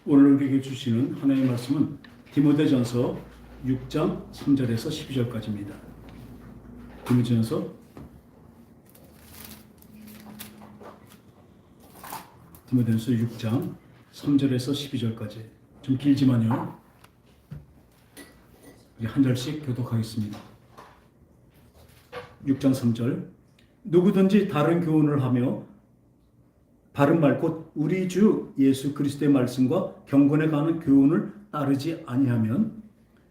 오늘 우리에게 주시는 하나님의 말씀은 디모데전서 6장 3절에서 12절까지입니다. 디모데전서 6장 3절에서 12절까지. 좀 길지만요, 우리 한 절씩 교독하겠습니다. 6장 3절. 누구든지 다른 교훈을 하며 바른 말 곧 우리 주 예수 그리스도의 말씀과 경건에 관한 교훈을 따르지 아니하면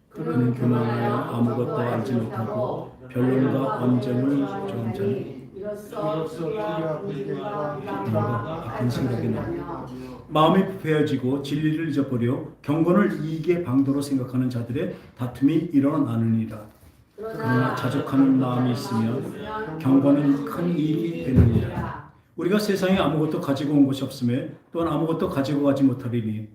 그는 교만하여 아무것도 알지 못하고 변론과 언쟁을 좋은 자니 이로써 기가 분쟁과 악한 생각이 나 마음이 부패해지고 진리를 잊어버려 경건을 이익의 방도로 생각하는 자들의 다툼이 일어나느니라. 그러나 자족하는 마음이 있으면 경건은 큰 이익이 되느니라. 우리가 세상에 아무것도 가지고 온 것이 없음에 또한 아무것도 가지고 가지 못하리니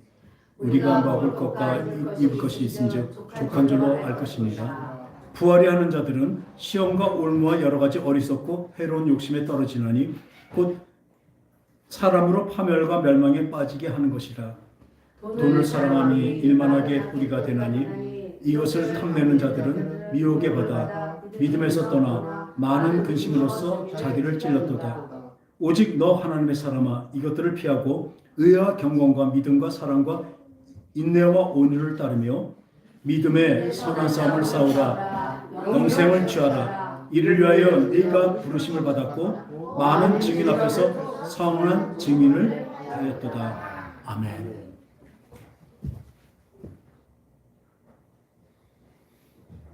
우리가 먹을 것과 입을 것이 있은즉 족한 줄로 알 것입니다. 부활이 하는 자들은 시험과 올무와 여러 가지 어리석고 해로운 욕심에 떨어지나니 곧 사람으로 파멸과 멸망에 빠지게 하는 것이라. 돈을 사랑함이 일만하게 뿌리가 되나니 이것을 탐내는 자들은 미혹에 받아 믿음에서 떠나 많은 근심으로써 자기를 찔렀도다. 오직 너 하나님의 사람아, 이것들을 피하고 의와 경건과 믿음과 사랑과 인내와 온유를 따르며 믿음의 선한 싸움을 싸우라. 영생을 취하라. 이를 위하여 네가 부르심을 받았고 많은 증인 앞에서 선한 증인을 하였도다. 아멘.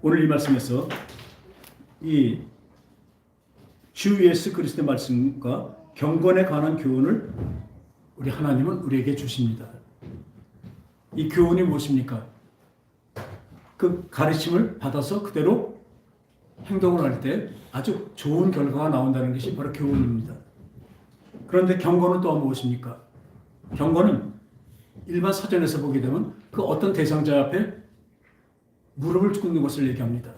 오늘 이 말씀에서 이 주 예수 그리스도의 말씀과 경건에 관한 교훈을 우리 하나님은 우리에게 주십니다. 이 교훈이 무엇입니까? 그 가르침을 받아서 그대로 행동을 할 때 아주 좋은 결과가 나온다는 것이 바로 교훈입니다. 그런데 경건은 또한 무엇입니까? 경건은 일반 사전에서 보게 되면 그 어떤 대상자 앞에 무릎을 꿇는 것을 얘기합니다.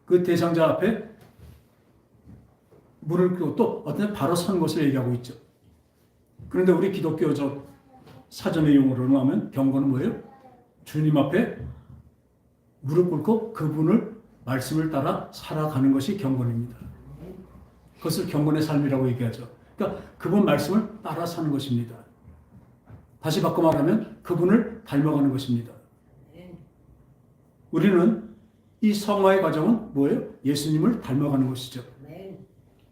그 대상자 앞에 무릎을 꿇고 또 어떤 바로 선 것을 얘기하고 있죠. 그런데 우리 기독교적 사전의 용어로는 하면 경건은 뭐예요? 주님 앞에 무릎 꿇고 그분을 말씀을 따라 살아가는 것이 경건입니다. 그것을 경건의 삶이라고 얘기하죠. 그러니까 그분 말씀을 따라 사는 것입니다. 다시 바꿔 말하면 그분을 닮아가는 것입니다. 우리는 이 성화의 과정은 뭐예요? 예수님을 닮아가는 것이죠.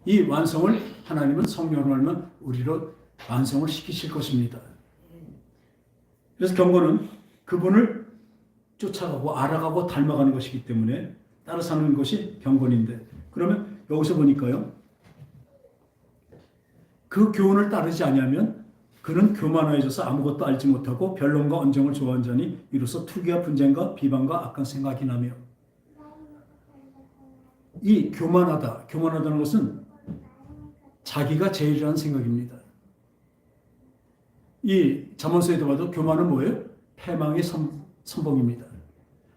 이 완성을 하나님은 성령으로 하면 우리로 완성을 시키실 것입니다. 그래서 경건은 그분을 쫓아가고 알아가고 닮아가는 것이기 때문에 따라 사는 것이 경건인데, 그러면 여기서 보니까요, 그 교훈을 따르지 아니하면 그는 교만해져서 아무것도 알지 못하고 변론과 언쟁을 좋아하는 자니 이로써 투기와 분쟁과 비방과 악한 생각이 나며. 이 교만하다는 것은 자기가 제일이라는 생각입니다. 이 잠언서에도 봐도 교만은 뭐예요? 패망의 선봉입니다.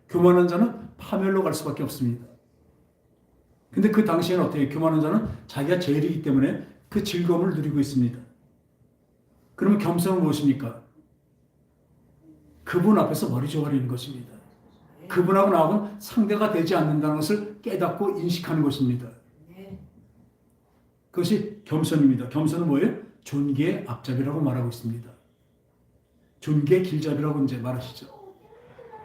교만한 자는 파멸로 갈 수밖에 없습니다. 근데 그 당시에는 어떻게 교만한 자는 자기가 제일이기 때문에 그 즐거움을 누리고 있습니다. 그러면 겸손은 무엇입니까? 그분 앞에서 머리 조아리는 것입니다. 그분하고 나하고는 상대가 되지 않는다는 것을 깨닫고 인식하는 것입니다. 그것이 겸손입니다. 겸손은 뭐예요? 존귀의 앞잡이라고 말하고 있습니다. 존귀의 길잡이라고 이제 말하시죠.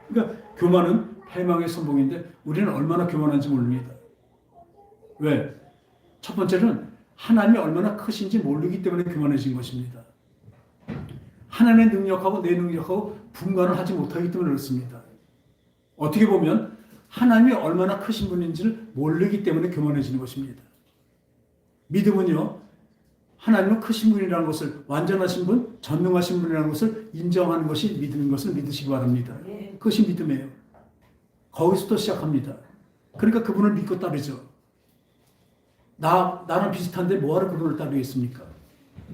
그러니까 교만은 패망의 선봉인데 우리는 얼마나 교만한지 모릅니다. 왜? 첫 번째는 하나님이 얼마나 크신지 모르기 때문에 교만해진 것입니다. 하나님의 능력하고 내 능력하고 분간을 하지 못하기 때문에 그렇습니다. 어떻게 보면 하나님이 얼마나 크신 분인지를 모르기 때문에 교만해지는 것입니다. 믿음은요, 하나님은 크신 분이라는 것을, 완전하신 분, 전능하신 분이라는 것을 인정하는 것이 믿음인 것을 믿으시기 바랍니다. 그것이 믿음이에요. 거기서부터 시작합니다. 그러니까 그분을 믿고 따르죠. 나랑 비슷한데 뭐하러 그분을 따르겠습니까?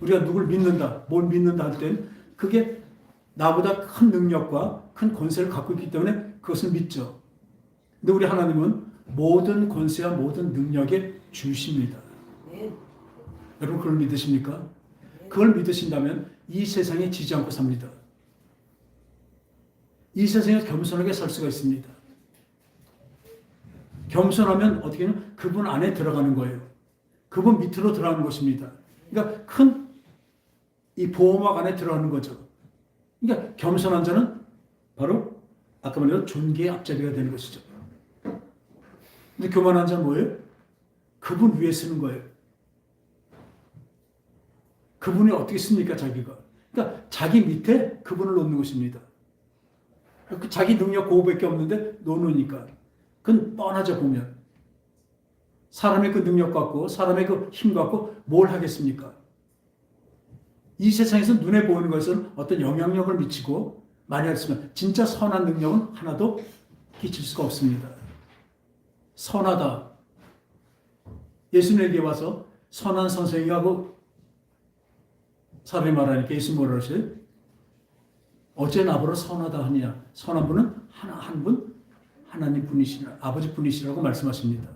우리가 누굴 믿는다, 뭘 믿는다 할 땐 그게 나보다 큰 능력과 큰 권세를 갖고 있기 때문에 그것을 믿죠. 근데 우리 하나님은 모든 권세와 모든 능력의 주십니다. 여러분 그걸 믿으십니까? 그걸 믿으신다면 이 세상에 지지 않고 삽니다. 이 세상에 겸손하게 살 수가 있습니다. 겸손하면 어떻게 하면 그분 안에 들어가는 거예요. 그분 밑으로 들어가는 것입니다. 그러니까 큰 이 보호막 안에 들어가는 거죠. 그러니까 겸손한 자는 바로 아까 말한 존귀의 앞자리가 되는 것이죠. 근데 교만한 자는 뭐예요? 그분 위에 쓰는 거예요. 그분이 어떻게 씁니까, 자기가? 그러니까 자기 밑에 그분을 놓는 것입니다. 자기 능력 그거밖에 없는데 놓으니까. 그건 뻔하죠, 보면. 사람의 그 능력 갖고, 사람의 그 힘 갖고 뭘 하겠습니까? 이 세상에서 눈에 보이는 것은 어떤 영향력을 미치고, 많이 했으면 진짜 선한 능력은 하나도 끼칠 수가 없습니다. 선하다. 예수님에게 와서 선한 선생이라고 사람이 말하니까 예수 뭐라 그러세요? 어째 나보러 선하다 하느냐? 선한 분은 한 분, 하나님 분이시라, 아버지 분이시라고 말씀하십니다.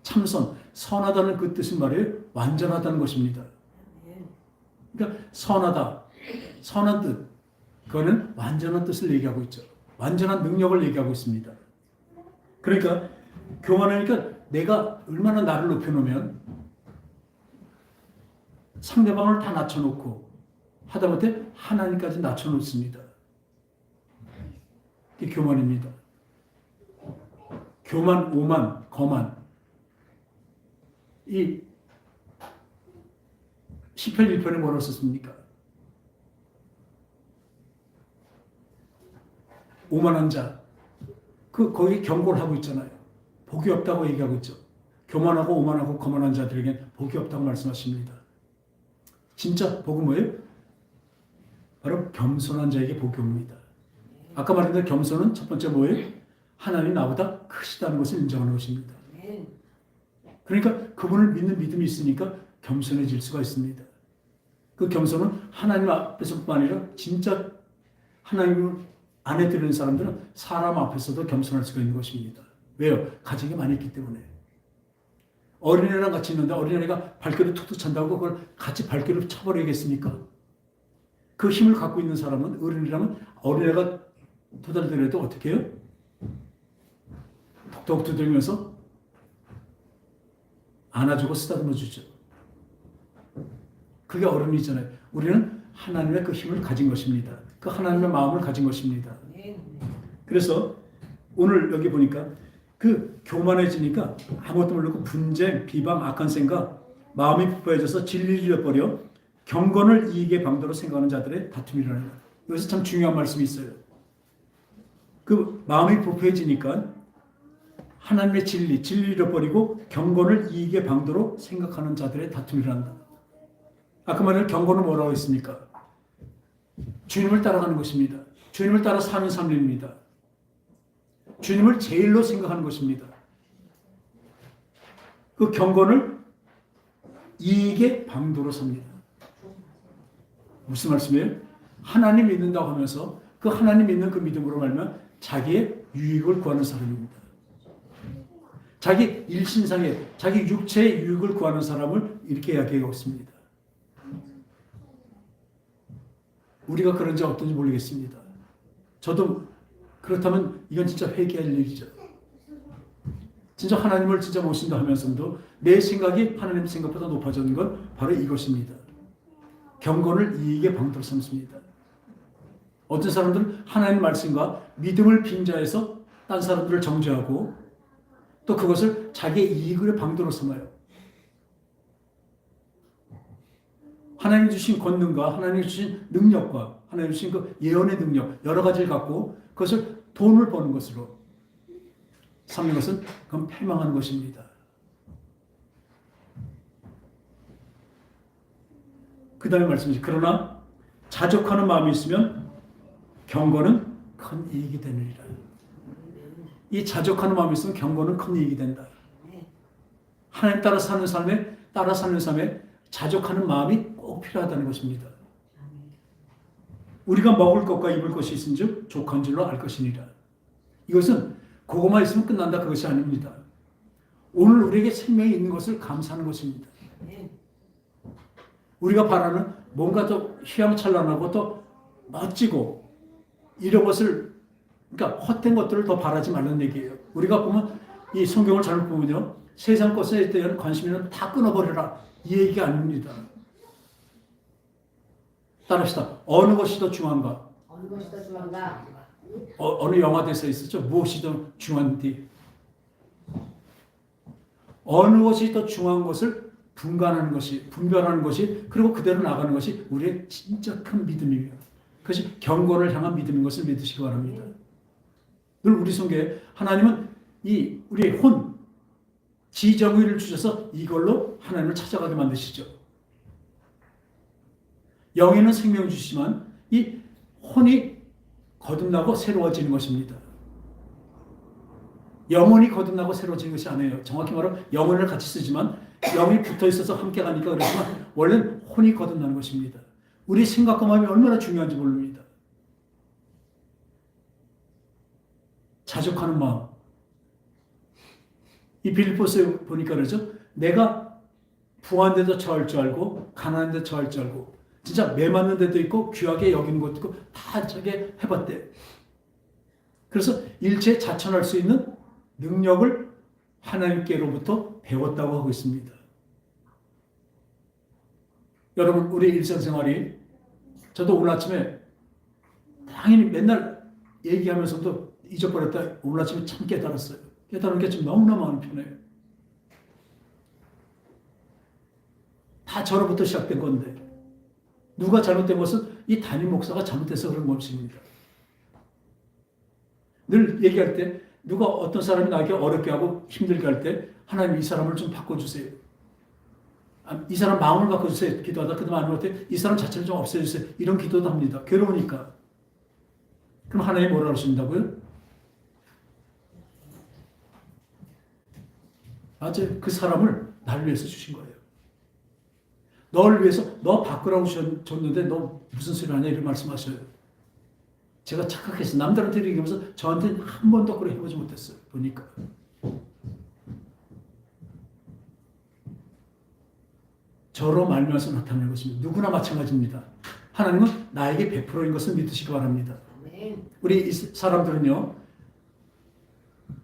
참선, 선하다는 그 뜻은 말이에요. 완전하다는 것입니다. 그러니까 선하다, 선한 뜻, 그거는 완전한 뜻을 얘기하고 있죠. 완전한 능력을 얘기하고 있습니다. 그러니까 교만하니까 내가 얼마나 나를 높여놓으면 상대방을 다 낮춰놓고 하다못해 하나님까지 낮춰놓습니다. 이게 교만입니다. 교만, 오만, 거만. 이 시편 1편에 뭐라고 썼습니까? 오만한 자. 거기 경고를 하고 있잖아요. 복이 없다고 얘기하고 있죠. 교만하고 오만하고 거만한 자들에게 복이 없다고 말씀하십니다. 진짜 복은 뭐예요? 바로 겸손한 자에게 복이 옵니다. 아까 말했던 겸손은 첫 번째 뭐예요? 하나님 나보다 크시다는 것을 인정하는 것입니다. 그러니까 그분을 믿는 믿음이 있으니까 겸손해질 수가 있습니다. 그 겸손은 하나님 앞에서뿐만 아니라 진짜 하나님을 안에 들은 사람들은 사람 앞에서도 겸손할 수가 있는 것입니다. 왜요? 가진 게 많이 있기 때문에. 어린애랑 같이 있는데 어린애가 발길을 툭툭 찬다고 그걸 같이 발길을 쳐버리겠습니까? 그 힘을 갖고 있는 사람은, 어린애라면 어린애가 도달더라도 어떻게 해요? 톡톡 두들면서 안아주고 쓰다듬어 주죠. 그게 어른이잖아요. 우리는 하나님의 그 힘을 가진 것입니다. 그 하나님의 마음을 가진 것입니다. 그래서 오늘 여기 보니까 그 교만해지니까 아무것도 모르고 분쟁, 비방, 악한 생각, 마음이 부패해져서 진리를 잃어버려 경건을 이익의 방도로 생각하는 자들의 다툼이라는 거예요. 여기서 참 중요한 말씀이 있어요. 그 마음이 부패해지니까 하나님의 진리를 잃어버리고 경건을 이익의 방도로 생각하는 자들의 다툼이란다. 아까 말한 경건은 뭐라고 했습니까? 주님을 따라가는 것입니다. 주님을 따라 사는 삶입니다. 주님을 제일로 생각하는 것입니다. 그 경건을 이익의 방도로 삽니다. 무슨 말씀이에요? 하나님 믿는다고 하면서 그 하나님 믿는 그 믿음으로 말하면 자기의 유익을 구하는 사람입니다. 자기 일신상의, 자기 육체의 유익을 구하는 사람을 이렇게 이야기하고 있습니다. 우리가 그런지 어떤지 모르겠습니다. 저도 그렇다면 이건 진짜 회개할 일이죠. 진짜 하나님을 진짜 모신다 하면서도 내 생각이 하나님 생각보다 높아지는 건 바로 이것입니다. 경건을 이익의 방도로 삼습니다. 어떤 사람들은 하나님 말씀과 믿음을 빙자해서 딴 사람들을 정죄하고 또 그것을 자기의 이익의 방도로 삼아요. 하나님 주신 권능과 하나님 주신 능력과 하나님 주신 그 예언의 능력 여러 가지를 갖고 그것을 돈을 버는 것으로 삼는 것은 그건 패망하는 것입니다. 그 다음에 말씀이죠. 그러나 자족하는 마음이 있으면 경건은 큰 이익이 되느니라. 이 자족하는 마음이 있으면 경건은 큰 이익이 된다. 하나님 따라 사는 삶에 자족하는 마음이 꼭 필요하다는 것입니다. 우리가 먹을 것과 입을 것이 있은즉 족한 줄로 알 것이니라. 이것은 그것만 있으면 끝난다 그것이 아닙니다. 오늘 우리에게 생명이 있는 것을 감사하는 것입니다. 우리가 바라는 뭔가 더 휘황찬란하고 더 멋지고 이런 것을 그러니까 헛된 것들을 더 바라지 말라는 얘기예요. 우리가 보면 이 성경을 잘못 보면요. 세상 것에 대한 관심은 다 끊어버려라. 이 얘기가 아닙니다. 따라합시다. 어느 것이 더 중요한가? 어느 것이 더 중요한가? 어느 영화에 써 있었죠? 무엇이 더 중요한지. 어느 것이 더 중요한 것을 분별하는 것이 그리고 그대로 나가는 것이 우리의 진짜 큰 믿음이에요. 그것이 경건을 향한 믿음인 것을 믿으시기 바랍니다. 늘 우리 성경에 하나님은 이 우리의 혼, 지정의를 주셔서 이걸로 하나님을 찾아가게 만드시죠. 영에는 생명 주시지만 이 혼이 거듭나고 새로워지는 것입니다. 영혼이 거듭나고 새로워지는 것이 아니에요. 정확히 말하면 영혼을 같이 쓰지만 영이 붙어 있어서 함께 가니까 그렇지만 원래는 혼이 거듭나는 것입니다. 우리 생각과 마음이 얼마나 중요한지 모릅니다. 자족하는 마음. 이 빌립보서에 보니까 그러죠. 내가 부한 데도 처할 줄 알고 가난한 데도 처할 줄 알고 진짜 매맞는 데도 있고 귀하게 여기는 것도 있고 다 저게 해봤대. 그래서 일체 자천할 수 있는 능력을 하나님께로부터 배웠다고 하고 있습니다. 여러분 우리 일상생활이 저도 오늘 아침에 당연히 맨날 얘기하면서도 잊어버렸다 오늘 아침에 참 깨달았어요. 깨달은 게 지금 너무나 마음이 편해요. 다 저로부터 시작된 건데 누가 잘못된 것은 이 담임 목사가 잘못해서 그런 것입니다. 늘 얘기할 때 누가 어떤 사람이 나에게 어렵게 하고 힘들게 할 때 하나님 이 사람을 좀 바꿔주세요. 이 사람 마음을 바꿔주세요. 기도하다 그다음 안 못해 이 사람 자체를 좀 없애주세요. 이런 기도도 합니다. 괴로우니까. 그럼 하나님 뭐라 하신다고요? 맞아요. 그 사람을 나를 위해서 주신 거예요. 너를 위해서 너 바꾸라고 줬는데 너 무슨 소리 하냐 이런 말씀하셔요. 제가 착각해서 남들한테 얘기하면서 저한테는 한 번도 그렇게 해보지 못했어요. 보니까. 저로 말미암아서 나타나는 것입니다. 누구나 마찬가지입니다. 하나님은 나에게 100%인 것을 믿으시기 바랍니다. 우리 이 사람들은요.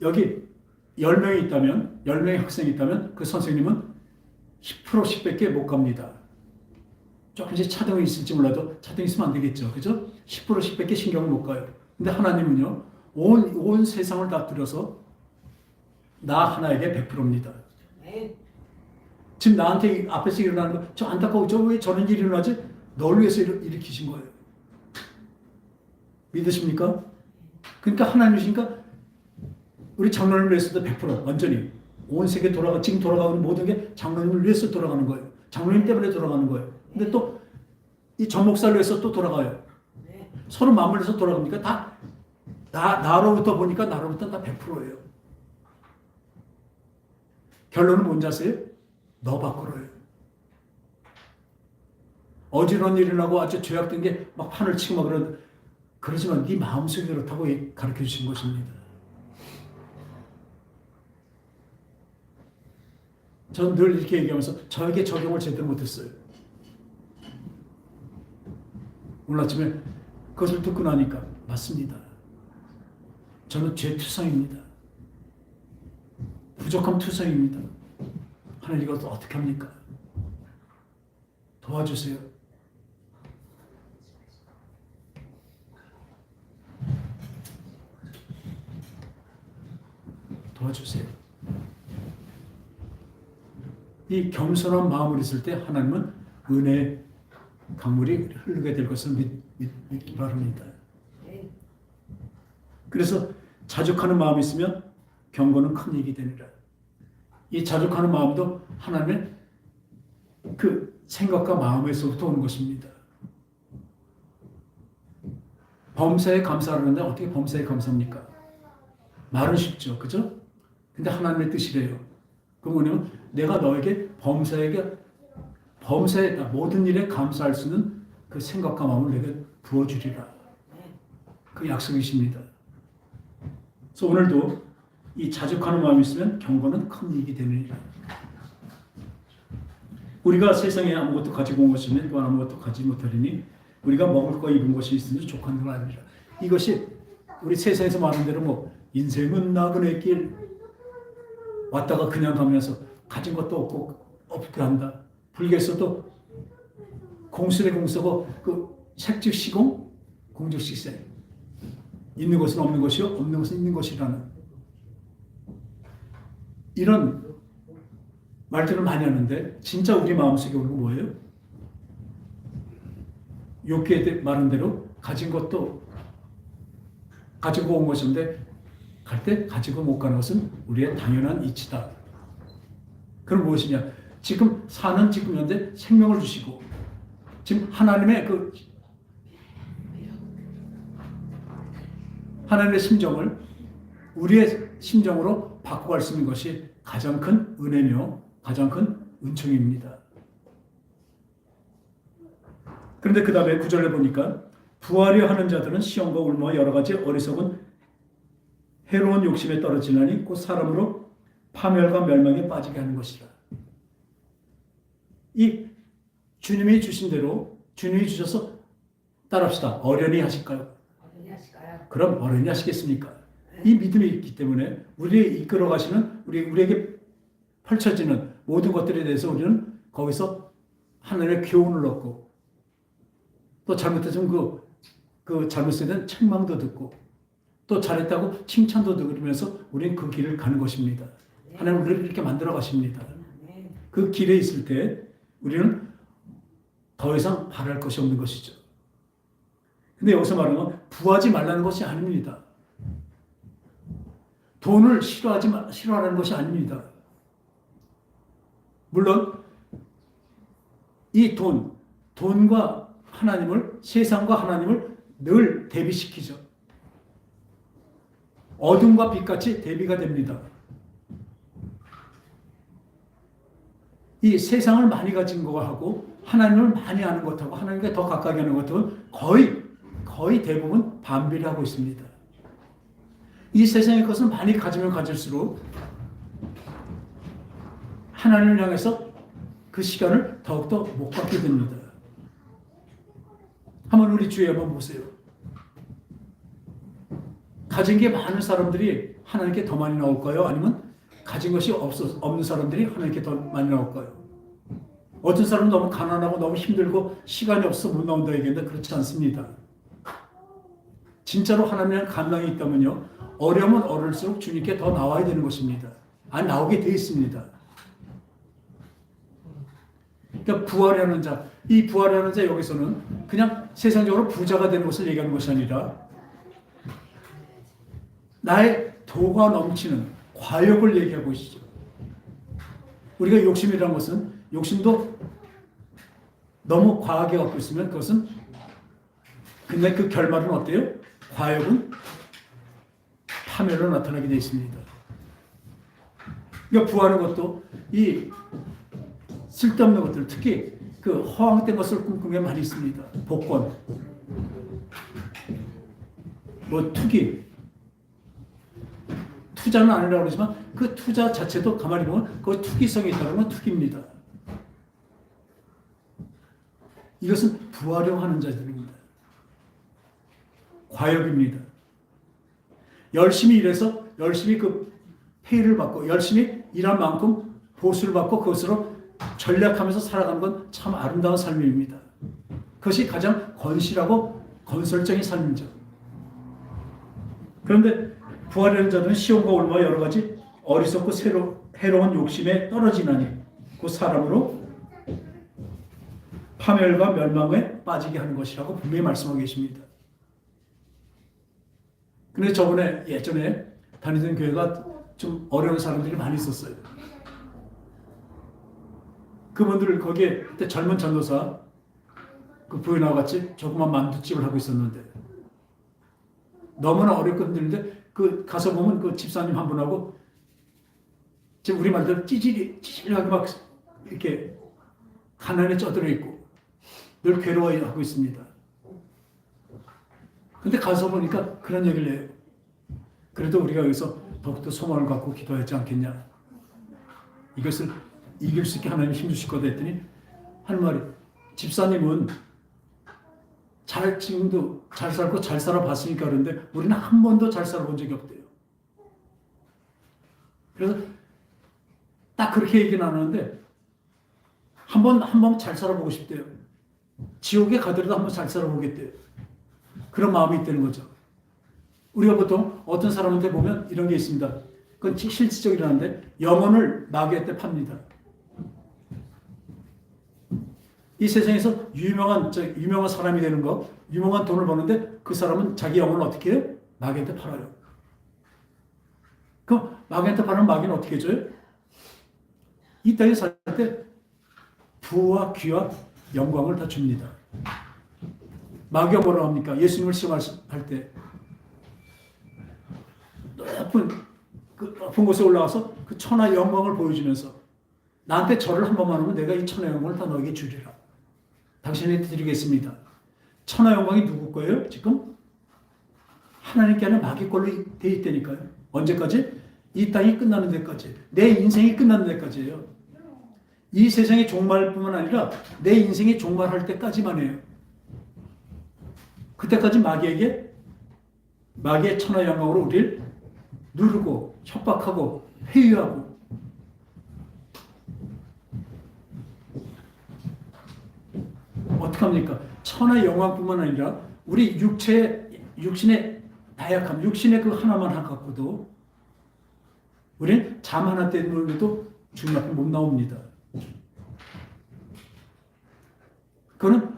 여기 10명이 있다면 10명의 학생이 있다면 그 선생님은 10%씩 밖에 못 갑니다. 조금씩 차등이 있을지 몰라도 차등이 있으면 안 되겠죠. 그죠? 10%씩 밖에 신경을 못 가요. 근데 하나님은요. 온 세상을 다 들여서 나 하나에게 100%입니다. 지금 나한테 앞에서 일어나는 거 저 안타까워. 저 왜 저런 일이 일어나지? 널 위해서 일으키신 거예요. 믿으십니까? 그러니까 하나님이시니까 우리 장로님을 위해서도 100% 완전히 온 세계 지금 돌아가는 모든 게 장로님을 위해서 돌아가는 거예요. 장로님 때문에 돌아가는 거예요. 근데 또 이 전 목사를 위해서 또 돌아가요. 서로 맞물려서 돌아갑니까? 다 나로부터 보니까 나로부터 다 100%예요. 결론은 뭔지 아세요? 너 밖으로예요. 어지러운 일이 나고 아주 죄악된 게 막 판을 치고 막 그러지만 네 마음속이 그렇다고 가르쳐 주신 것입니다. 저는 늘 이렇게 얘기하면서 저에게 적용을 제대로 못했어요. 오늘 아침에 그것을 듣고 나니까 맞습니다. 저는 죄투성입니다. 부족함 투성입니다. 하나님 이것을 어떻게 합니까? 도와주세요. 도와주세요. 이 겸손한 마음을 있을 때 하나님은 은혜의 강물이 흐르게 될 것을 믿기 바랍니다. 그래서 자족하는 마음이 있으면 경고는 큰 이익이 되니라. 이 자족하는 마음도 하나님의 그 생각과 마음에서부터 오는 것입니다. 범사에 감사하는데 어떻게 범사에 감사합니까? 말은 쉽죠. 그죠? 근데 하나님의 뜻이래요. 그 뭐냐면 내가 너에게 범사에 모든 일에 감사할 수 있는 그 생각과 마음을 내게 부어주리라. 그 약속이십니다. 그래서 오늘도 이 자족하는 마음이 있으면 경건은 큰 이익이 되느니라. 우리가 세상에 아무것도 가지고 온 것이면 또 아무것도 가지 못하리니 우리가 먹을 거 입은 것이 있으니 족한 건 아니라. 이것이 우리 세상에서 말하는 대로 뭐 인생은 나그네 길 왔다가 그냥 가면서 가진 것도 없고 없게 한다. 불교에서도 공술의 공서고 그 색즉시공 공즉식생, 있는 것은 없는 것이요 없는 것은 있는 것이라는 이런 말들을 많이 하는데 진짜 우리 마음속에 오는 거 뭐예요? 욥기에 말한 대로 가진 것도 가지고 온 것인데 갈 때 가지고 못 가는 것은 우리의 당연한 이치다. 그럼 무엇이냐? 지금 사는 지금 현재 생명을 주시고 지금 하나님의 하나님의 심정을 우리의 심정으로 바꿔갈 수 있는 것이 가장 큰 은혜며 가장 큰 은총입니다. 그런데 그 다음에 9절에 보니까 부하려 하는 자들은 시험과 울무와 여러 가지 어리석은 해로운 욕심에 떨어지나니 곧 사람으로 파멸과 멸망에 빠지게 하는 것이라. 이 주님이 주신 대로 주님이 주셔서 따라합시다. 어련히 하실까요? 어련히 하실까요? 그럼 어련히 하시겠습니까? 이 믿음이 있기 때문에 우리를 이끌어 가시는 우리에게 펼쳐지는 모든 것들에 대해서 우리는 거기서 하나님의 교훈을 얻고 또 잘못했으면 그 잘못에 대한 책망도 듣고 또 잘했다고 칭찬도 들으면서 우리는 그 길을 가는 것입니다. 하나님 우리를 이렇게 만들어 가십니다. 그 길에 있을 때 우리는 더 이상 바랄 것이 없는 것이죠. 근데 여기서 말하는 건 부하지 말라는 것이 아닙니다. 돈을 싫어하라는 것이 아닙니다. 물론 이 돈과 하나님을, 세상과 하나님을 늘 대비시키죠. 어둠과 빛같이 대비가 됩니다. 이 세상을 많이 가진 것하고 하나님을 많이 아는 것하고 하나님과 더 가까이 하는 것은 거의 대부분 반비례하고 있습니다. 이 세상의 것은 많이 가지면 가질수록 하나님을 향해서 그 시간을 더욱더 못 갖게 됩니다. 한번 우리 주위에 한번 보세요. 가진 게 많은 사람들이 하나님께 더 많이 나올까요? 아니면 가진 것이 없는 사람들이 하나님께 더 많이 나올까요? 어떤 사람은 너무 가난하고 너무 힘들고 시간이 없어 못 나온다 얘기했는데 그렇지 않습니다. 진짜로 하나님의 감당이 있다면요, 어려우면 어릴수록 주님께 더 나와야 되는 것입니다. 안 나오게 돼 있습니다. 그러니까 부하려는 자, 이 부하려는 자 여기서는 그냥 세상적으로 부자가 되는 것을 얘기하는 것이 아니라 나의 도가 넘치는 과욕을 얘기하고 있죠. 우리가 욕심이라는 것은 욕심도 너무 과하게 갖고 있으면 그것은 근데 그 결말은 어때요? 과욕은 파멸로 나타나게 되어 있습니다. 그러니까 부하는 것도 이 쓸데없는 것들, 특히 그 허황된 것을 꿈꾸는 게 많이 있습니다. 복권, 뭐 투기, 투자는 아니라고 그러지만 그 투자 자체도 가만히 보면 그 투기성이 있다는 건 투기입니다. 이것은 부하려고 하는 자들입니다. 과욕입니다. 열심히 일해서 열심히 그 페이를 받고 열심히 일한 만큼 보수를 받고 그것으로 전략하면서 살아가는 건 참 아름다운 삶입니다. 그것이 가장 건실하고 건설적인 삶이죠. 그런데 부하려는 자들은 시험과 올무와 여러 가지 어리석고 해로운 욕심에 떨어지나니 그 사람으로 파멸과 멸망에 빠지게 하는 것이라고 분명히 말씀하고 계십니다. 근데 예전에 다니던 교회가 좀 어려운 사람들이 많이 있었어요. 그분들 거기에 그때 젊은 전도사 그 부인하고 같이 조그만 만두집을 하고 있었는데 너무나 어렵고 힘들는데 그 가서 보면 그 집사님 한 분하고 지금 우리 말대로 찌질하게 막 이렇게 가난에 쪄들어 있고 늘 괴로워하고 있습니다. 근데 가서 보니까 그런 얘기를 해요. 그래도 우리가 여기서 더욱더 소망을 갖고 기도하지 않겠냐. 이것을 이길 수 있게 하나님 힘주실 거다 했더니 하는 말이, 집사님은 지금도 잘 살고 잘 살아봤으니까 그러는데 우리는 한 번도 잘 살아본 적이 없대요. 그래서 딱 그렇게 얘기는 안 하는데 한 번 잘 살아보고 싶대요. 지옥에 가더라도 한 번 잘 살아보겠대요. 그런 마음이 있다는 거죠. 우리가 보통 어떤 사람한테 보면 이런 게 있습니다. 그건 실질적이라는데 영혼을 마귀한테 팝니다. 이 세상에서 유명한 사람이 되는 거, 유명한 돈을 버는데 그 사람은 자기 영혼을 어떻게 해요? 마귀한테 팔아요. 그럼 마귀한테 파는 마귀는 어떻게 해줘요? 이 땅에 살 때 부와 귀와 영광을 다 줍니다. 마귀가 뭐라고 합니까? 예수님을 시험할 때 높은 곳에 올라가서 그 천하 영광을 보여주면서 나한테 절을 한 번만 하면 내가 이 천하 영광을 다 너에게 주리라. 당신에게 드리겠습니다. 천하 영광이 누구 거예요? 지금 하나님께 아니라 마귀 걸로 돼 있다니까요. 언제까지? 이 땅이 끝나는 데까지. 내 인생이 끝나는 데까지예요. 이 세상의 종말 뿐만 아니라 내 인생이 종말할 때까지만 해요. 그때까지 마귀의 천하 영광으로 우리를 누르고 협박하고 회유하고, 어떡합니까? 천하 영광뿐만 아니라 우리 육신의 나약함, 육신의 그 하나만 갖고도 우리는 잠 하나 때문에도 주님 앞에 못 나옵니다. 그거는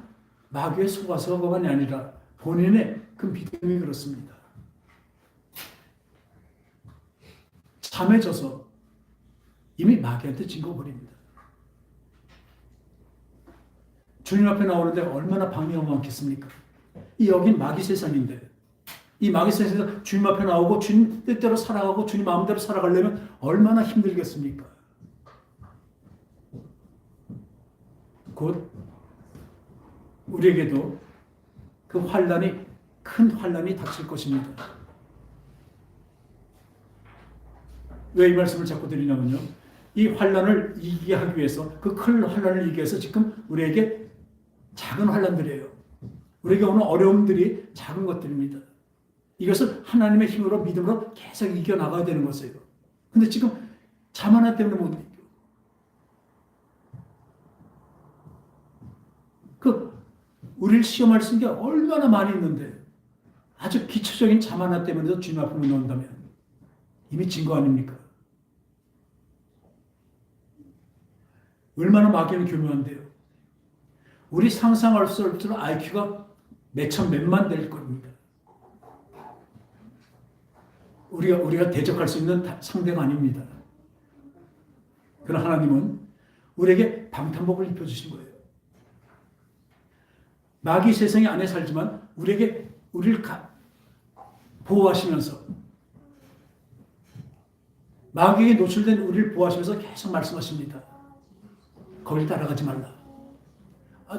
마귀의 속아서가만이 아니라 본인의 그 믿음이 그렇습니다. 잠에 져서 이미 마귀한테 진 거 버립니다. 주님 앞에 나오는데 얼마나 방해가 많겠습니까? 여긴 마귀 세상인데, 이 마귀 세상에서 주님 앞에 나오고 주님 뜻대로 살아가고 주님 마음대로 살아가려면 얼마나 힘들겠습니까? 곧 우리에게도 그 큰 환난이 닥칠 것입니다. 왜 이 말씀을 자꾸 드리냐면요, 이 환난을 이기게 하기 위해서, 그 큰 환난을 이기기 위해서 지금 우리에게 작은 환난들이에요. 우리에게 오는 어려움들이 작은 것들입니다. 이것을 하나님의 힘으로, 믿음으로 계속 이겨나가야 되는 것이에요. 근데 지금 잠 하나 때문에 못 이겨. 우리를 시험할 수 있는 게 얼마나 많이 있는데, 아주 기초적인 잠 하나 때문에도 주님 앞에 못 나온다면 이미 진 거 아닙니까? 얼마나 마귀는 교묘한데요. 우리 상상할 수 없을 IQ가 몇천 몇만 될 겁니다. 우리가 대적할 수 있는 상대가 아닙니다. 그러나 하나님은 우리에게 방탄복을 입혀주신 거예요. 마귀 세상에 안에 살지만 우리를 보호하시면서, 마귀에게 노출된 우리를 보호하시면서 계속 말씀하십니다. 거길 따라가지 말라.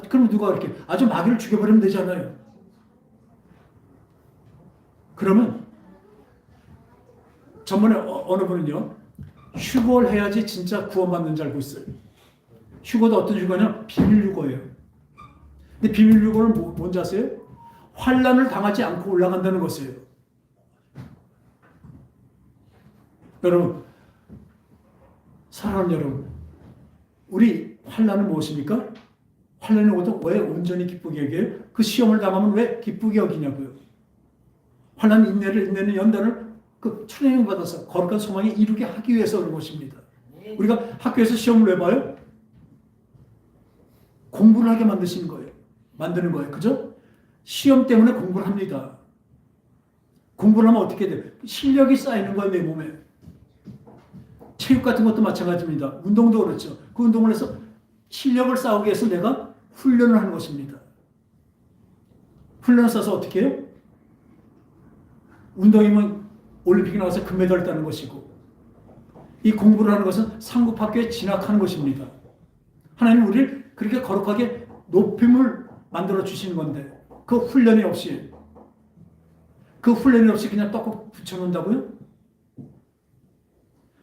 그럼 누가 이렇게 아주 마귀를 죽여버리면 되잖아요. 그러면 전번에 어느 분은요, 휴거를 해야지 진짜 구원받는 줄 알고 있어요. 휴거도 어떤 휴거냐? 비밀 휴거예요. 근데 비밀 휴거는 뭔지 아세요? 환난을 당하지 않고 올라간다는 것이에요. 여러분, 사랑하는 여러분, 우리 환난은 무엇입니까? 환난의 것도 왜 온전히 기쁘게 여겨요? 그 시험을 당하면 왜 기쁘게 여기냐고요. 환난 인내는 연단을 그 천행을 받아서 거룩한 소망에 이루게 하기 위해서 그런 것입니다. 우리가 학교에서 시험을 왜 봐요? 공부를 하게 만드는 거예요. 그죠? 시험 때문에 공부를 합니다. 공부를 하면 어떻게 돼요? 실력이 쌓이는 거예요, 내 몸에. 체육 같은 것도 마찬가지입니다. 운동도 그렇죠. 그 운동을 해서 실력을 쌓기 위해서 내가 훈련을 하는 것입니다. 훈련을 쌓아서 어떻게 해요? 운동이면 올림픽에 나가서 금메달을 따는 것이고, 이 공부를 하는 것은 상급학교에 진학하는 것입니다. 하나님은 우리를 그렇게 거룩하게 높임을 만들어 주시는 건데, 그 훈련이 없이 그냥 떡국 붙여놓는다고요?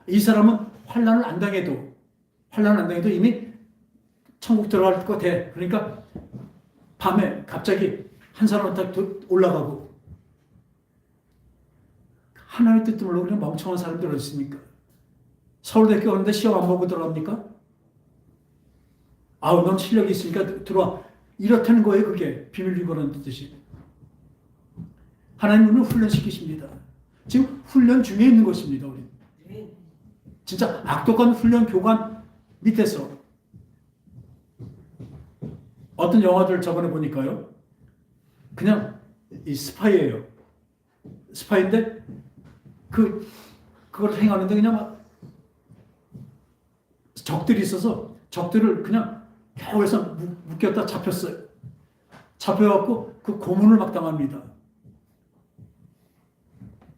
이 사람은 환난을 안 당해도 이미 천국 들어갈 것 같아. 그러니까 밤에 갑자기 한 사람은 딱 올라가고, 하나님의 뜻도 모르고 그냥 멍청한 사람들 어디 있습니까? 서울대학교 가는데 시험 안 보고 들어갑니까? 아우, 넌 실력이 있으니까 들어와. 이렇다는 거예요, 그게. 비밀 유고라는 뜻이. 하나님은 훈련시키십니다. 지금 훈련 중에 있는 것입니다, 우리. 진짜 악독한 훈련 교관 밑에서. 어떤 영화들 저번에 보니까요, 그냥 이 스파이예요. 스파이인데 그걸 행하는데 그냥 막 적들이 있어서 적들을 그냥 겨우에서 묶였다 잡혔어요. 잡혀갖고 그 고문을 막 당합니다.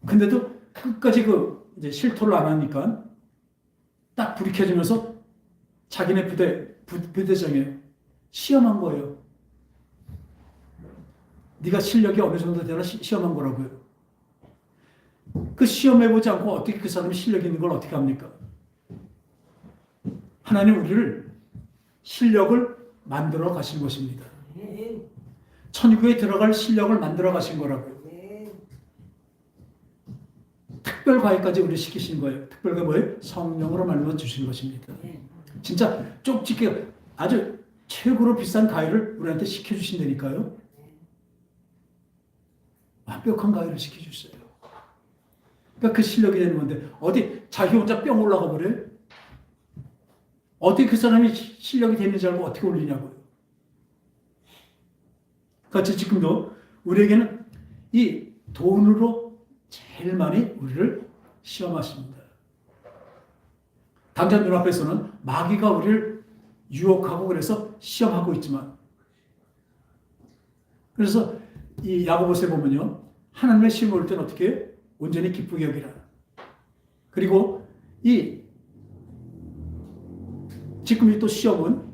근데도 끝까지 이제 실토를 안 하니까 딱 불이 켜지면서 자기네 부대장에 시험한 거예요. 네가 실력이 어느 정도 되나 시험한 거라고요. 그 시험해보지 않고 어떻게 그 사람이 실력이 있는 걸 어떻게 합니까? 하나님 우리를 실력을 만들어 가신 것입니다. 천국에 들어갈 실력을 만들어 가신 거라고요. 특별과외까지 우리 시키신 거예요. 특별과외 뭐예요? 성령으로 말미암아 주신 것입니다. 진짜 쪽집게 아주 최고로 비싼 과외를 우리한테 시켜주신다니까요. 완벽한 과외를 시켜주셨어요. 그러니까 그 실력이 되는 건데 어디 자기 혼자 뿅 올라가 버려요? 어떻게 그 사람이 실력이 되는지 알고 어떻게 올리냐고요. 같이 지금도 우리에게는 이 돈으로 제일 많이 우리를 시험하십니다. 당장 눈앞에서는 마귀가 우리를 유혹하고 그래서 시험하고 있지만, 그래서 이 야고보서에 보면요, 하나님의 시험 올 때는 어떻게 해요? 온전히 기쁘게 여기라. 그리고 지금 또 시험은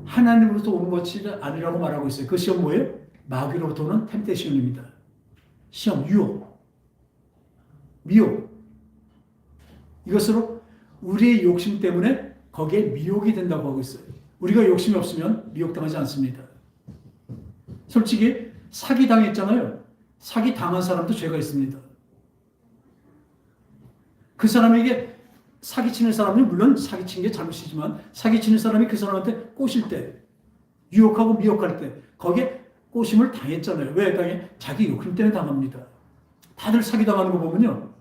하나님으로부터 오는 것이 아니라고 말하고 있어요. 그 시험 뭐예요? 마귀로부터 오는 템테이션입니다. 시험, 유혹, 미혹. 이것으로 우리의 욕심 때문에 거기에 미혹이 된다고 하고 있어요. 우리가 욕심이 없으면 미혹당하지 않습니다. 솔직히 사기 당했잖아요. 사기 당한 사람도 죄가 있습니다. 그 사람에게 사기치는 사람은 물론 사기친 게 잘못이지만 사기치는 사람이 그 사람한테 꼬실 때, 유혹하고 미혹할 때 거기에 꼬심을 당했잖아요. 왜 당해? 자기 욕심 때문에 당합니다. 다들 사기 당하는 거 보면요,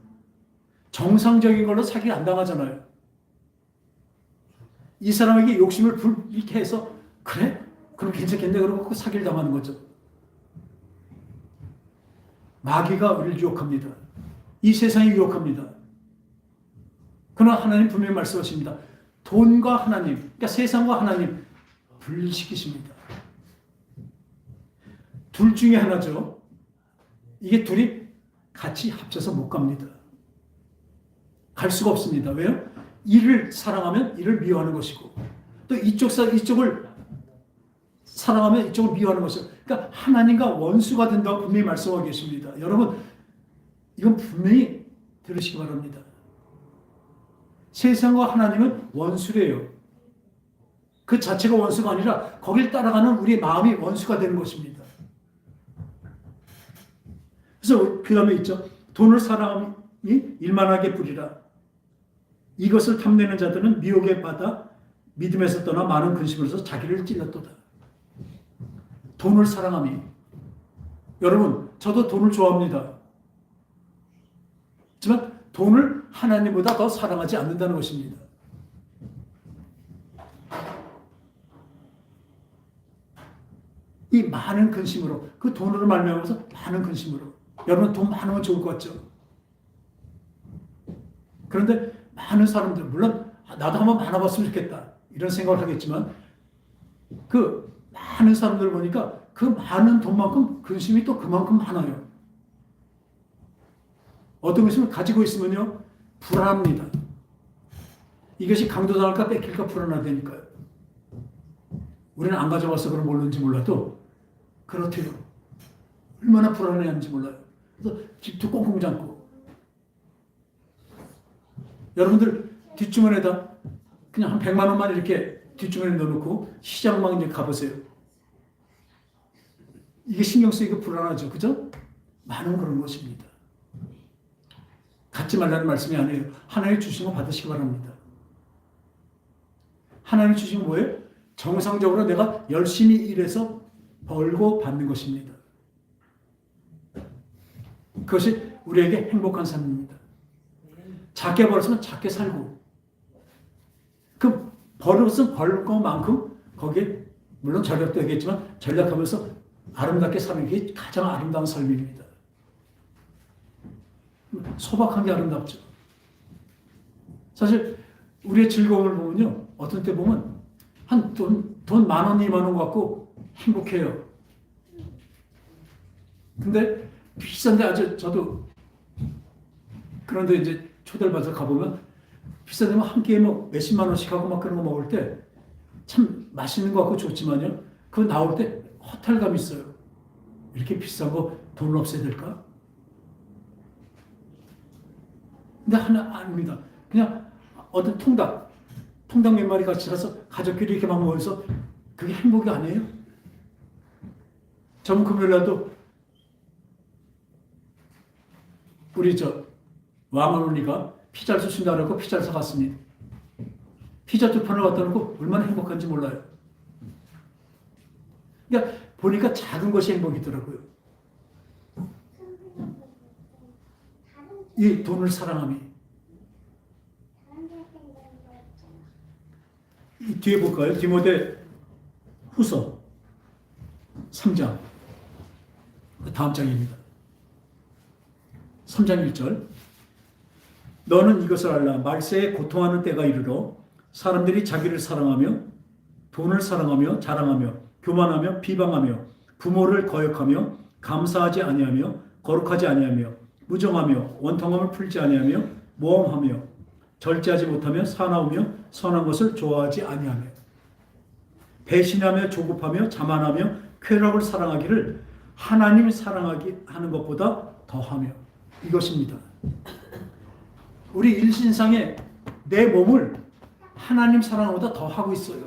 정상적인 걸로 사기 안 당하잖아요. 이 사람에게 욕심을 이렇게 해서 그래? 그럼 괜찮겠네 그러고 사기를 당하는 거죠. 마귀가 우리를 유혹합니다. 이 세상이 유혹합니다. 그러나 하나님 분명히 말씀하십니다. 돈과 하나님, 그러니까 세상과 하나님 분리시키십니다. 둘 중에 하나죠. 이게 둘이 같이 합쳐서 못 갑니다. 갈 수가 없습니다. 왜요? 이를 사랑하면 이를 미워하는 것이고, 또 이쪽을 사랑하면 이쪽을 미워하는 것이고, 그러니까 하나님과 원수가 된다고 분명히 말씀하고 계십니다. 여러분, 이건 분명히 들으시기 바랍니다. 세상과 하나님은 원수래요. 그 자체가 원수가 아니라 거길 따라가는 우리의 마음이 원수가 되는 것입니다. 그래서 그 다음에 있죠. 돈을 사랑함이 일만하게 부리라. 이것을 탐내는 자들은 미혹에 받아 믿음에서 떠나 많은 근심으로서 자기를 찔렀도다. 돈을 사랑함이. 여러분, 저도 돈을 좋아합니다. 하지만 돈을 하나님보다 더 사랑하지 않는다는 것입니다. 이 많은 근심으로, 그 돈으로 말미암아서 많은 근심으로. 여러분, 돈 많으면 좋을 것 같죠? 그런데 많은 사람들, 물론 나도 한번 많아봤으면 좋겠다 이런 생각을 하겠지만, 그 많은 사람들 보니까 그 많은 돈만큼 근심이 또 그만큼 많아요. 어떤 것을 가지고 있으면요, 불안합니다. 이것이 강도당할까 뺏길까 불안하다니까요. 우리는 안 가져와서 그런 모르는지 몰라도 그렇대요. 얼마나 불안해하는지 몰라요. 그래서 집도 꽁꽁 잠고. 여러분들 뒷주머니에다 그냥 한 100만 원만 이렇게 뒷주머니에 넣어놓고 시장만 이제 가보세요. 이게 신경 쓰이고 불안하죠. 그죠? 많은 그런 것입니다. 갖지 말라는 말씀이 아니에요. 하나님 주신 거 받으시기 바랍니다. 하나님 주신 거 뭐예요? 정상적으로 내가 열심히 일해서 벌고 받는 것입니다. 그것이 우리에게 행복한 삶입니다. 작게 벌었으면 작게 살고, 그 벌은 것은 벌 것만큼 거기에 물론 전략도 되겠지만 전략하면서 아름답게 사는 게 가장 아름다운 삶입니다. 소박한 게 아름답죠. 사실 우리의 즐거움을 보면요, 어떤 때 보면 한 돈 10,000원, 20,000원 갖고 행복해요. 근데 비싼데 아주 저도 그런데 이제 초대를 받아서 가보면 비싼 데면 한 끼에 뭐 몇십만 원씩 하고 막 그런 거 먹을 때 참 맛있는 거 같고 좋지만요, 그거 나올 때 허탈감이 있어요. 이렇게 비싼 거 돈 없애야 될까? 근데 하나 아닙니다. 그냥 어떤 통닭 몇 마리 같이 가서 가족끼리 이렇게 막 모여서 그게 행복이 아니에요? 저번 금요일날도 우리 왕언니가 피자를 주신다 그러고 피자를 사갔습니다. 피자 2판을 갖다 놓고 얼마나 행복한지 몰라요. 그러니까 보니까 작은 것이 행복이더라고요. 이 돈을 사랑함이. 이 뒤에 볼까요? 디모데 후서 3장 다음 장입니다. 3장 1절. 너는 이것을 알라. 말세에 고통하는 때가 이르러 사람들이 자기를 사랑하며 돈을 사랑하며 자랑하며 교만하며 비방하며 부모를 거역하며 감사하지 아니하며 거룩하지 아니하며 무정하며 원통함을 풀지 아니하며 모험하며 절제하지 못하며 사나우며 선한 것을 좋아하지 아니하며 배신하며 조급하며 자만하며 쾌락을 사랑하기를 하나님 사랑하기 하는 것보다 더하며. 이것입니다. 우리 일신상에 내 몸을 하나님 사랑보다 더 하고 있어요.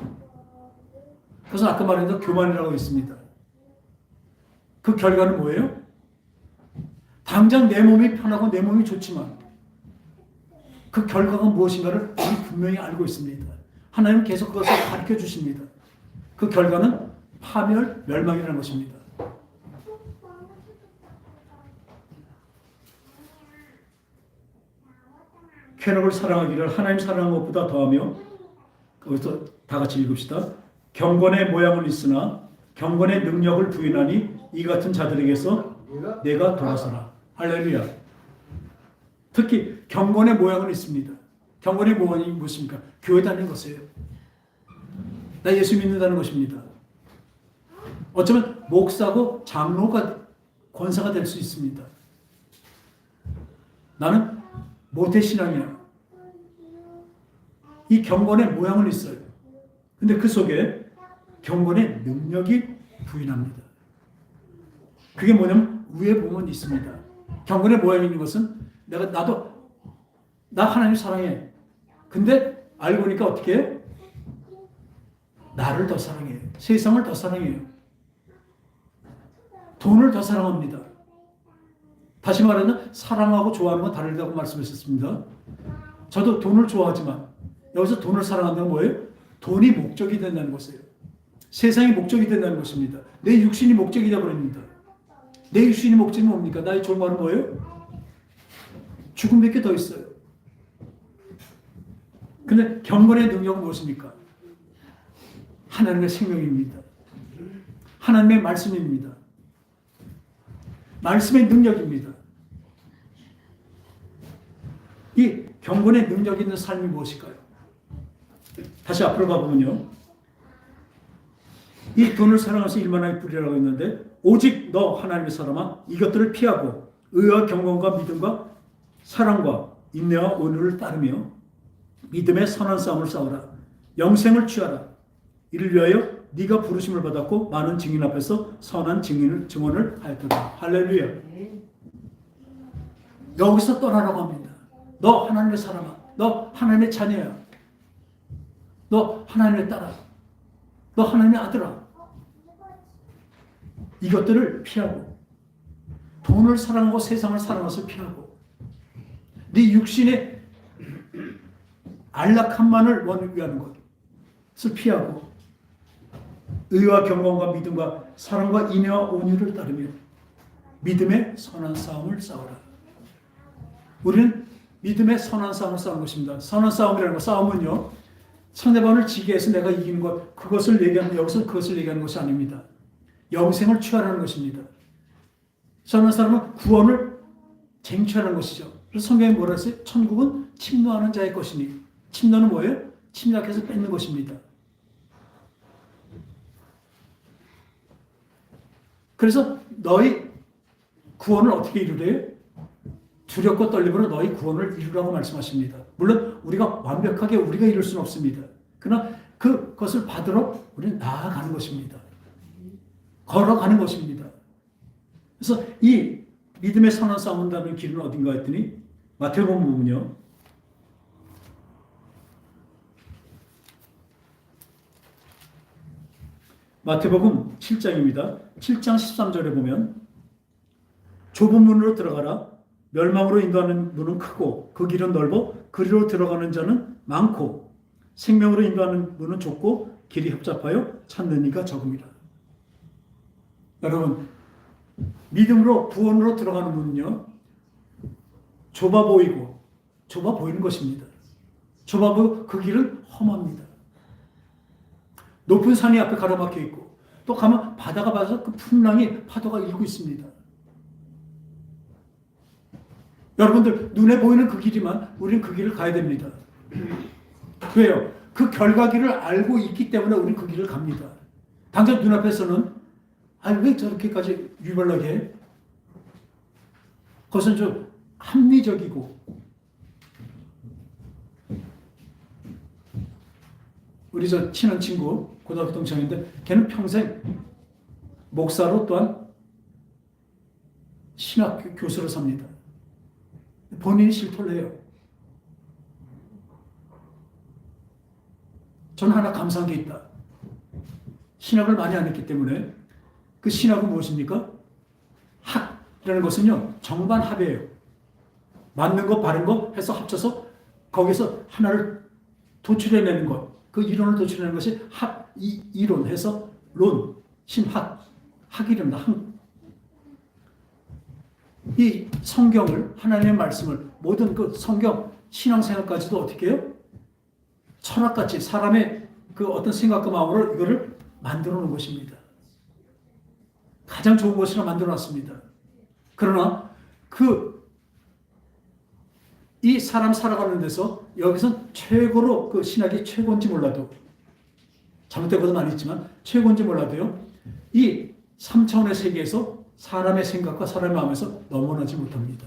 그래서 아까 말했던 교만이라고 있습니다. 그 결과는 뭐예요? 당장 내 몸이 편하고 내 몸이 좋지만 그 결과가 무엇인가를 우리 분명히 알고 있습니다. 하나님은 계속 그것을 가르쳐 주십니다. 그 결과는 파멸, 멸망이라는 것입니다. 쾌락을 사랑하기를 하나님 사랑한 것보다 더하며, 거기서 다 같이 읽읍시다. 경건의 모양은 있으나 경건의 능력을 부인하니 이 같은 자들에게서 내가 돌아서라. 할렐루야. 특히 경건의 모양은 있습니다. 경건의 모양이 무엇입니까? 교회 다니는 것이에요. 나 예수 믿는다는 것입니다. 어쩌면 목사고 장로가 권사가 될 수 있습니다. 나는 모태신앙이야. 이 경건의 모양은 있어요. 근데 그 속에 경건의 능력이 부인합니다. 그게 뭐냐면 위에 보면 있습니다. 경건의 모양이 있는 것은 나 하나님 사랑해. 근데 알고 보니까 어떻게 해요? 나를 더 사랑해요. 세상을 더 사랑해요. 돈을 더 사랑합니다. 다시 말하면 사랑하고 좋아하는 건 다르다고 말씀하셨습니다. 저도 돈을 좋아하지만 여기서 돈을 사랑한다는 건 뭐예요? 돈이 목적이 된다는 것이에요. 세상이 목적이 된다는 것입니다. 내 육신이 목적이 되어버립니다. 내 육신이 목적이 뭡니까? 나의 졸말은 뭐예요? 죽음밖에 더 있어요. 근데 경건의 능력은 무엇입니까? 하나님의 생명입니다. 하나님의 말씀입니다. 말씀의 능력입니다. 이 경건의 능력 있는 삶이 무엇일까요? 다시 앞으로 가보면요. 이 돈을 사랑해서 일만하게 부리라고 했는데 오직 너 하나님의 사람아 이것들을 피하고 의와 경건과 믿음과 사랑과 인내와 온유를 따르며 믿음의 선한 싸움을 싸우라. 영생을 취하라. 이를 위하여 네가 부르심을 받았고 많은 증인 앞에서 선한 증언을 하였도다. 할렐루야. 여기서 떠나라고 합니다. 너 하나님의 사람아 너 하나님의 자녀야. 너 하나님의 딸아. 너 하나님의 아들아. 이것들을 피하고 돈을 사랑하고 세상을 사랑하는 것을 피하고 네 육신의 안락함만을 위하는 것을 피하고 의와 경건과 믿음과 사랑과 인애와 온유를 따르며 믿음의 선한 싸움을 싸우라. 우리는 믿음의 선한 싸움을 싸우는 것입니다. 선한 싸움이라는 것, 싸움은요, 상대방을 지게 해서 내가 이기는 것, 그것을 얘기하는, 여기서 그것을 얘기하는 것이 아닙니다. 영생을 취하라는 것입니다. 선한 사람은 구원을 쟁취하는 것이죠. 그래서 성경에 뭐라 했어요? 천국은 침노하는 자의 것이니. 침노는 뭐예요? 침략해서 뺏는 것입니다. 그래서 너희 구원을 어떻게 이루래요? 두렵고 떨림으로 너희 구원을 이루라고 말씀하십니다. 물론 우리가 완벽하게 우리가 이룰 수는 없습니다. 그러나 그것을 받으러 우리는 나아가는 것입니다. 걸어가는 것입니다. 그래서 이 믿음의 선한 싸움을 다루는 길은 어딘가 했더니 마태복음 보면요. 마태복음 7장입니다. 7장 13절에 보면 좁은 문으로 들어가라. 멸망으로 인도하는 문은 크고 그 길은 넓어 그리로 들어가는 자는 많고 생명으로 인도하는 문은 좁고 길이 협잡하여 찾는 이가 적음이라. 여러분, 믿음으로 구원으로 들어가는 문은요, 좁아 보이는 것입니다. 좁아 보이고 그 길은 험합니다. 높은 산이 앞에 가로막혀 있고 또 가면 바다가 봐서 그 풍랑이 파도가 일고 있습니다. 여러분들 눈에 보이는 그 길이만 우리는 그 길을 가야 됩니다. 왜요? 그 결과길을 알고 있기 때문에 우리는 그 길을 갑니다. 당장 눈앞에서는 왜 저렇게까지 유별나게 해? 그것은 좀 합리적이고 우리 저 친한 친구 고등학교 동창인데 걔는 평생 목사로 또한 신학 교수로 삽니다. 본인이 실토를 해요. 저는 하나 감사한 게 있다. 신학을 많이 안 했기 때문에 그 신학은 무엇입니까? 학이라는 것은요, 정반합이에요. 맞는 거, 바른 거 해서 합쳐서 거기서 하나를 도출해내는 것. 그 이론을 도출해내는 것이 학, 이론 해서 론, 신학, 학이랍니다. 이 성경을, 하나님의 말씀을, 모든 그 성경, 신앙생활까지도 어떻게 해요? 철학같이 사람의 그 어떤 생각과 마음으로 이거를 만들어 놓은 것입니다. 가장 좋은 것으로 만들어 놨습니다. 그러나 이 사람 살아가는 데서 여기서 최고로 그 신학이 최고인지 몰라도 잘못된 것도 많이 있지만 최고인지 몰라도요. 이 3차원의 세계에서 사람의 생각과 사람의 마음에서 넘어나지 못합니다.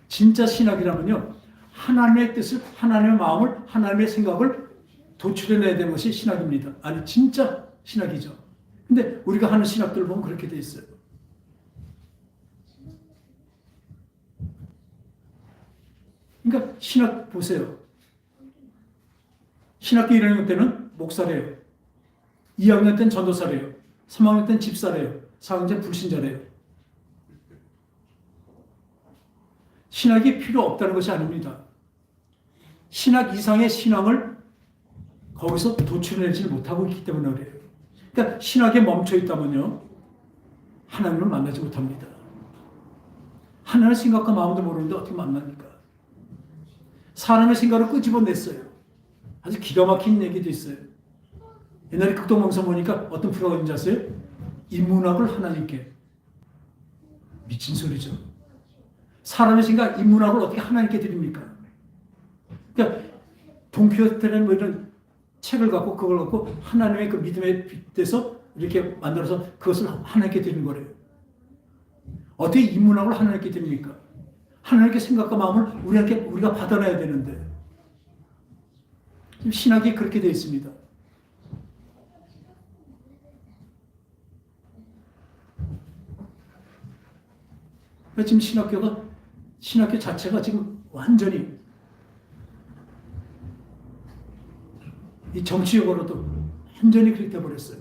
진짜 신학이라면요. 하나님의 뜻을, 하나님의 마음을, 하나님의 생각을 도출해내야 되는 것이 신학입니다. 아니, 진짜 신학이죠. 근데 우리가 하는 신학들을 보면 그렇게 돼 있어요. 그러니까 신학 보세요. 신학교 1학년 때는 목사래요. 2학년 때는 전도사래요. 3학년 때는 집사래요. 4학년 때는 불신자래요. 신학이 필요 없다는 것이 아닙니다. 신학 이상의 신앙을 거기서 도출해내지 못하고 있기 때문에 그래요. 그러니까 신학에 멈춰 있다면요. 하나님을 만나지 못합니다. 하나님의 생각과 마음도 모르는데 어떻게 만납니까? 사람의 생각을 끄집어냈어요. 아주 기가 막힌 얘기도 있어요. 옛날에 극동방송 보니까 어떤 프로가 있는지 아세요? 인문학을 하나님께. 미친 소리죠. 사람의 생각, 인문학을 어떻게 하나님께 드립니까? 그러니까 동키호테라는 뭐 이런 책을 갖고 그걸 갖고 하나님의 그 믿음에 빗대서 이렇게 만들어서 그것을 하나님께 드리는 거래요. 어떻게 인문학을 하나님께 드립니까? 하나님께 생각과 마음을 우리가 받아내야 되는데 지금 신학이 그렇게 되어 있습니다. 지금 신학교 자체가 지금 완전히 이 정치적으로도 완전히 그렇게 돼버렸어요.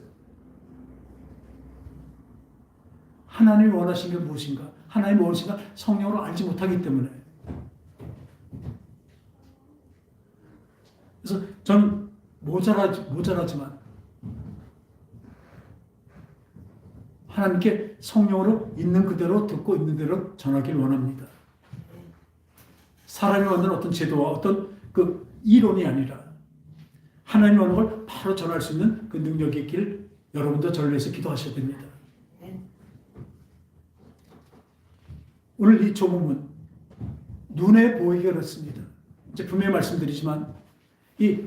하나님이 원하신 게 무엇인가? 하나님이 원하신 게 성령으로 알지 못하기 때문에. 그래서 저는 모자라지만 하나님께 성령으로 있는 그대로 듣고 있는 대로 전하길 원합니다. 사람이 만든 어떤 제도와 어떤 그 이론이 아니라 하나님이 원하는 걸 바로 전할 수 있는 그 능력이 있기를 여러분도 저를 위해서 기도하셔야 됩니다. 오늘 이 조문은 눈에 보이기 어렵습니다. 이제 분명히 말씀드리지만 이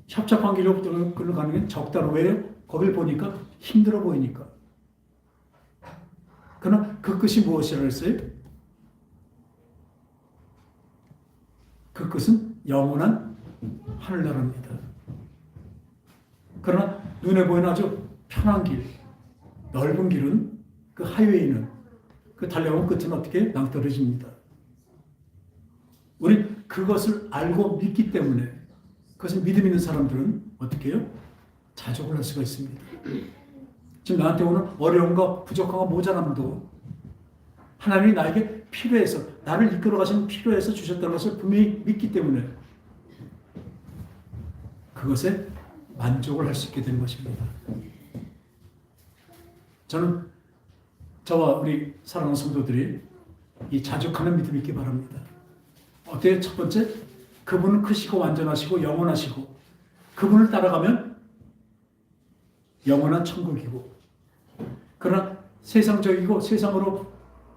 협착한 길로 글로 가는 게 적다로 왜요? 거길 보니까 힘들어 보이니까. 그러나 그 끝이 무엇이라고 했어요? 그 끝은 영원한 하늘나라입니다. 그러나 눈에 보이는 아주 편한 길, 넓은 길은 그 하이웨이는 그 달려가는 끝은 어떻게 낭떠러집니다. 우리 그것을 알고 믿기 때문에 그것을 믿음 있는 사람들은 어떻게 해요? 자족을 할 수가 있습니다. 지금 나한테 오는 어려움과 부족함과 모자람도 하나님이 나에게 필요해서 나를 이끌어 가시는 필요해서 주셨다는 것을 분명히 믿기 때문에 그것에 만족을 할 수 있게 되는 것입니다. 저는 저와 우리 사랑하는 성도들이 이 자족하는 믿음이 있기 바랍니다. 어때요? 첫 번째, 그분은 크시고 완전하시고 영원하시고 그분을 따라가면 영원한 천국이고, 그러나 세상적이고 세상으로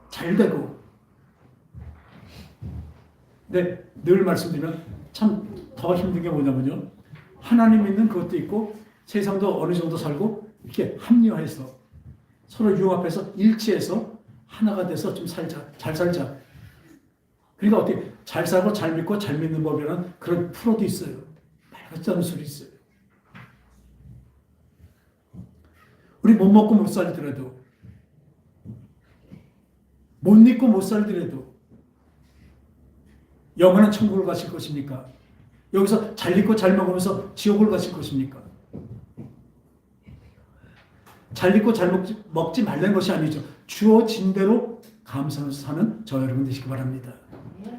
잘 되고, 근데 늘 말씀드리면 참 더 힘든 게 뭐냐면요, 하나님 믿는 그것도 있고 세상도 어느 정도 살고 이렇게 합리화해서 서로 융합해서 일치해서 하나가 돼서 좀 살자, 잘 살자. 그러니까 어떻게 잘 살고 잘 믿고 잘 믿는 법이라는 그런 프로도 있어요. 말 같지 않은 소리 있어요. 우리 못 먹고 못 살더라도, 못 입고 못 살더라도 영원한 천국을 가실 것입니까? 여기서 잘 입고 잘 먹으면서 지옥을 가실 것입니까? 잘 입고 잘 먹지 말라는 것이 아니죠. 주어진 대로 감사하면서 사는 저 여러분 되시기 바랍니다.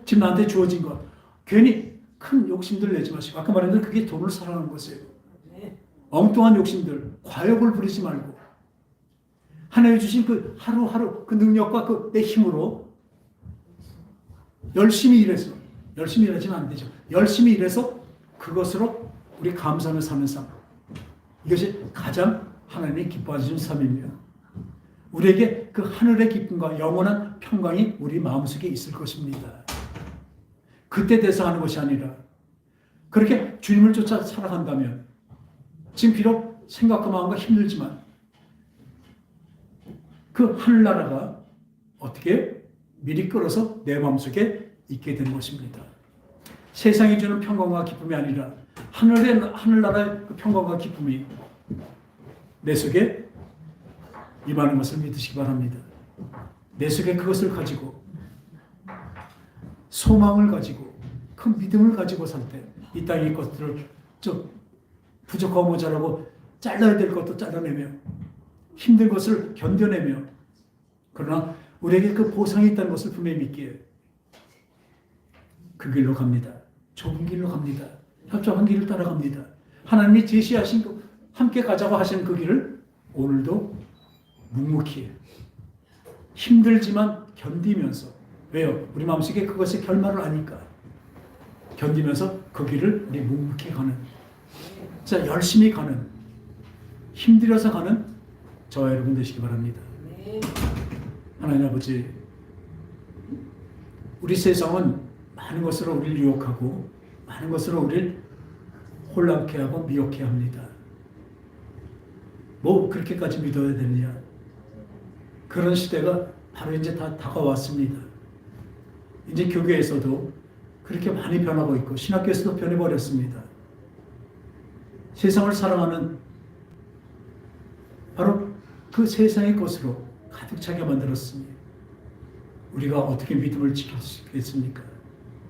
지금 나한테 주어진 것, 괜히 큰 욕심들 내지 마시고, 아까 말했는데 그게 돈을 사랑하는 것이에요. 엉뚱한 욕심들, 과욕을 부리지 말고 하나님 주신 그 하루하루 그 능력과 그 내 힘으로 열심히 일해서, 열심히 일하지는 안 되죠. 열심히 일해서 그것으로 우리 감사하며 사는 삶, 이것이 가장 하나님이 기뻐하시는 삶입니다. 우리에게 그 하늘의 기쁨과 영원한 평강이 우리 마음속에 있을 것입니다. 그때 돼서 하는 것이 아니라 그렇게 주님을 쫓아 살아간다면 지금 비록 생각과 마음과 힘들지만 그 하늘나라가 어떻게 미리 끌어서 내 마음속에 있게 되는 것입니다. 세상이 주는 평강과 기쁨이 아니라 하늘나라의 그 평강과 기쁨이 내 속에 임하는 것을 믿으시기 바랍니다. 내 속에 그것을 가지고 소망을 가지고 그 믿음을 가지고 살 때 이 땅의 것들을 좀 부족하고 모자라고 잘라야 될 것도 잘라내며 힘든 것을 견뎌내며, 그러나 우리에게 그 보상이 있다는 것을 분명히 믿기에 그 길로 갑니다. 좁은 길로 갑니다. 협착한 길을 따라갑니다. 하나님이 제시하신 그 함께 가자고 하시는 그 길을 오늘도 묵묵히 힘들지만 견디면서, 왜요? 우리 마음속에 그것의 결말을 아니까 견디면서 그 길을 우리 묵묵히 가는, 진짜 열심히 가는, 힘들어서 가는 저와 여러분 되시기 바랍니다. 하나님 아버지, 우리 세상은 많은 것으로 우리를 유혹하고 많은 것으로 우리를 혼란케 하고 미혹해 합니다. 뭐 그렇게까지 믿어야 되느냐? 그런 시대가 바로 이제 다 다가왔습니다. 이제 교회에서도 그렇게 많이 변하고 있고 신학교에서도 변해버렸습니다. 세상을 사랑하는 바로 그 세상의 것으로 가득 차게 만들었습니다. 우리가 어떻게 믿음을 지킬 수 있겠습니까?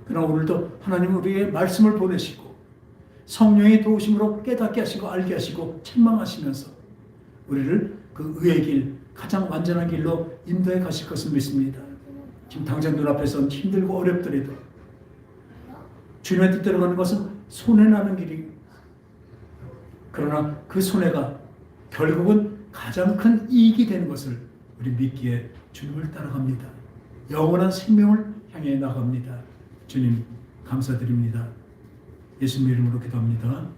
그러나 오늘도 하나님 우리에게 말씀을 보내시고 성령의 도우심으로 깨닫게 하시고 알게 하시고 책망하시면서 우리를 그 의의 길, 가장 완전한 길로 인도해 가실 것을 믿습니다. 지금 당장 눈앞에서 힘들고 어렵더라도 주님의 뜻대로 가는 것은 손해나는 길이, 그러나 그 손해가 결국은 가장 큰 이익이 되는 것을 우리 믿기에 주님을 따라갑니다. 영원한 생명을 향해 나갑니다. 주님 감사드립니다. 예수님 이름으로 기도합니다.